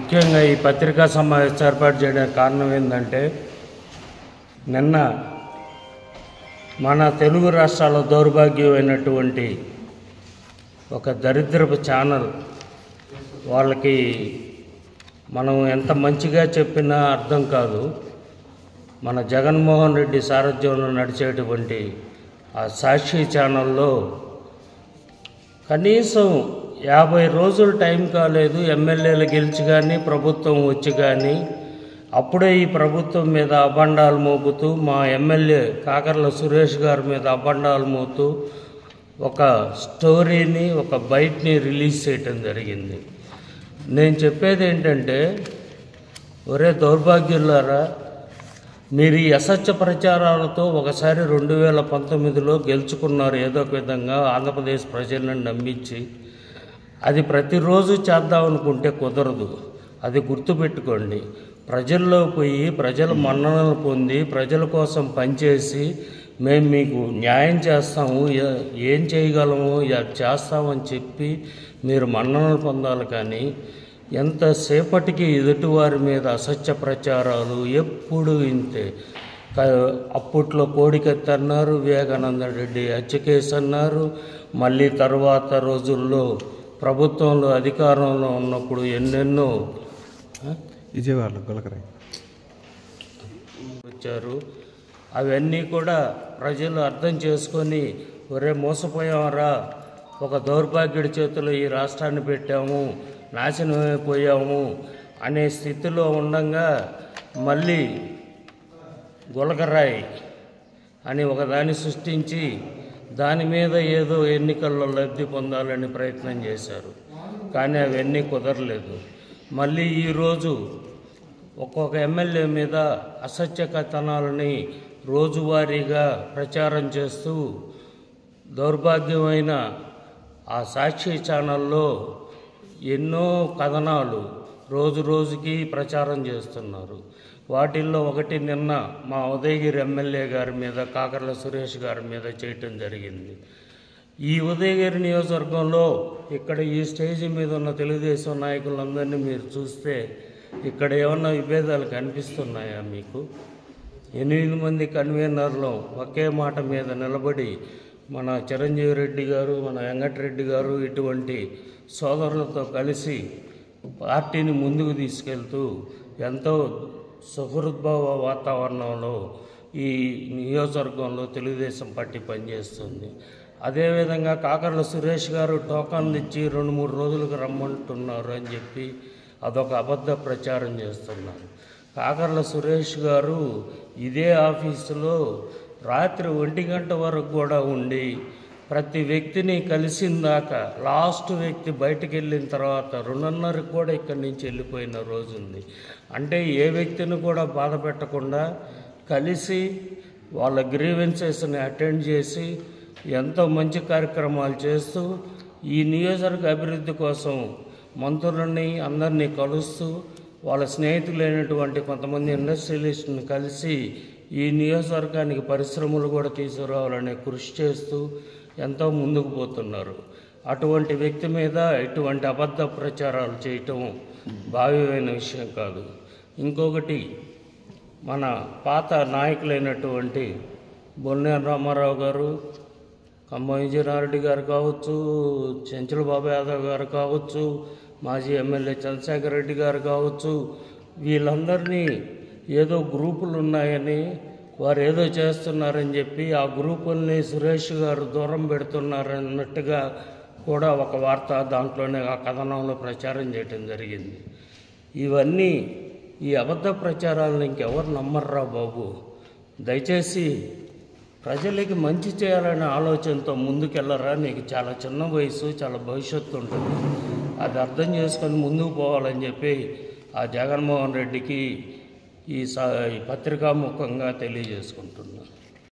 ముఖ్యంగా ఈ పత్రికా సమావేశం ఏర్పాటు చేయడానికి కారణం ఏంటంటే, నిన్న మన తెలుగు రాష్ట్రాల దౌర్భాగ్యమైనటువంటి ఒక దరిద్రపు ఛానల్ వాళ్ళకి మనం ఎంత మంచిగా చెప్పినా అర్థం కాదు. మన జగన్మోహన్ రెడ్డి సారథ్యంలో నడిచేటువంటి ఆ సాక్షి ఛానల్లో కనీసం 50 రోజులు టైం కాలేదు ఎమ్మెల్యేలు గెలిచి కానీ ప్రభుత్వం వచ్చి కానీ అప్పుడే ఈ ప్రభుత్వం మీద అబండాలు మోపుతూ మా ఎమ్మెల్యే కాకర్ల సురేష్ గారి మీద అబండాలు మోపుతూ ఒక స్టోరీని ఒక బైట్ని రిలీజ్ చేయటం జరిగింది. నేను చెప్పేది ఏంటంటే, ఒరే దౌర్భాగ్యులారా, మీరు ఈ అసత్య ప్రచారాలతో ఒకసారి 2019లో గెలుచుకున్నారు. ఏదో ఒక విధంగా ఆంధ్రప్రదేశ్ ప్రజలను నమ్మించి అది ప్రతిరోజు చేద్దామనుకుంటే కుదరదు. అది గుర్తుపెట్టుకోండి. ప్రజల్లో పోయి ప్రజల మన్ననలు పొంది ప్రజల కోసం పనిచేసి మేము మీకు న్యాయం చేస్తాము, ఏం చేయగలము చేస్తామని చెప్పి మీరు మన్ననలు పొందాలి. కానీ ఎంతసేపటికి ఎదుటివారి మీద అసత్య ప్రచారాలు ఎప్పుడు ఇంతే. అప్పట్లో కోడికత్తి అన్నారు, వివేకానంద రెడ్డి హత్య కేసు అన్నారు, మళ్ళీ తర్వాత రోజుల్లో ప్రభుత్వంలో అధికారంలో ఉన్నప్పుడు ఎన్నెన్నో వచ్చారు. అవన్నీ కూడా ప్రజలు అర్థం చేసుకొని ఒరే మోసపోయామరా, ఒక దౌర్భాగ్యుడి చేతిలో ఈ రాష్ట్రాన్ని పెట్టాము, నాశనమైపోయాము అనే స్థితిలో ఉండగా మళ్ళీ గులకరాయి అని ఒకదాన్ని సృష్టించి దాని మీద ఏదో ఎన్నికల్లో లబ్ధి పొందాలని ప్రయత్నం చేశారు. కానీ అవన్నీ కుదరలేదు. మళ్ళీ ఈరోజు ఒక్కొక్క ఎమ్మెల్యే మీద అసత్య కథనాలని రోజువారీగా ప్రచారం చేస్తూ దౌర్భాగ్యమైన ఆ సాక్షి ఛానల్లో ఎన్నో కథనాలు రోజు రోజుకి ప్రచారం చేస్తున్నారు. వాటిల్లో ఒకటి నిన్న మా ఉదయగిరి ఎమ్మెల్యే గారి మీద కాకర్ల సురేష్ గారి మీద చేయటం జరిగింది. ఈ ఉదయగిరి నియోజకవర్గంలో ఇక్కడ ఈ స్టేజీ మీద ఉన్న తెలుగుదేశం నాయకులందరినీ మీరు చూస్తే ఇక్కడ ఏమన్నా విభేదాలు కనిపిస్తున్నాయా మీకు? 8 మంది కన్వీనర్లు ఒకే మాట మీద నిలబడి మన చిరంజీవి రెడ్డి గారు, మన వెంకటరెడ్డి గారు ఇటువంటి సోదరులతో కలిసి పార్టీని ముందుకు తీసుకెళ్తూ ఎంతో సుహృద్భావ వాతావరణంలో ఈ నియోజకవర్గంలో తెలుగుదేశం పార్టీ పనిచేస్తుంది. అదేవిధంగా కాకర్ల సురేష్ గారు టోకన్లు ఇచ్చి 2-3 రోజులకు రమ్మంటున్నారు అని చెప్పి అదొక అబద్ధ ప్రచారం చేస్తున్నారు. కాకర్ల సురేష్ గారు ఇదే ఆఫీసులో రాత్రి 1 గంట వరకు కూడా ఉండి ప్రతి వ్యక్తిని కలిసిందాక లాస్ట్ వ్యక్తి బయటికి వెళ్ళిన తర్వాత 2:30కి కూడా ఇక్కడి నుంచి వెళ్ళిపోయిన రోజు ఉంది. అంటే ఏ వ్యక్తిని కూడా బాధ పెట్టకుండా కలిసి వాళ్ళ గ్రీవెన్సెస్ని అటెండ్ చేసి ఎంతో మంచి కార్యక్రమాలు చేస్తూ ఈ నియోజకవర్గ అభివృద్ధి కోసం మంత్రులని అందరినీ కలుస్తూ వాళ్ళ స్నేహితులైనటువంటి కొంతమంది ఇండస్ట్రియలిస్టుని కలిసి ఈ నియోజకవర్గానికి పరిశ్రమలు కూడా తీసుకురావాలనే కృషి చేస్తూ ఎంతో ముందుకు పోతున్నారు. అటువంటి వ్యక్తి మీద ఇటువంటి అబద్ధ ప్రచారాలు చేయటం భావ్యమైన విషయం కాదు. ఇంకొకటి, మన పాత నాయకులైనటువంటి బొన్నేరు రామారావు గారు, ఖమ్మం విజయనారెడ్డి గారు కావచ్చు, చెంచుల బాబు యాదవ్ గారు కావచ్చు, మాజీ ఎమ్మెల్యే చంద్రశేఖర్ రెడ్డి గారు కావచ్చు, వీళ్ళందరినీ ఏదో గ్రూపులు ఉన్నాయని వారు ఏదో చేస్తున్నారని చెప్పి ఆ గ్రూపుల్ని సురేష్ గారు దూరం పెడుతున్నారన్నట్టుగా కూడా ఒక వార్త దాంట్లోనే ఆ కథనంలో ప్రచారం చేయటం జరిగింది. ఇవన్నీ ఈ అబద్ధ ప్రచారాలను ఇంకెవరు నమ్మర్రా బాబు. దయచేసి ప్రజలకి మంచి చేయాలనే ఆలోచనతో ముందుకెళ్ళరా. నీకు చాలా చిన్న వయసు, చాలా భవిష్యత్తు ఉంటుంది. అది అర్థం చేసుకొని ముందుకు పోవాలని చెప్పి ఆ జగన్మోహన్ రెడ్డికి ఈ పత్రికాముఖంగా తెలియజేసుకుంటున్నాను.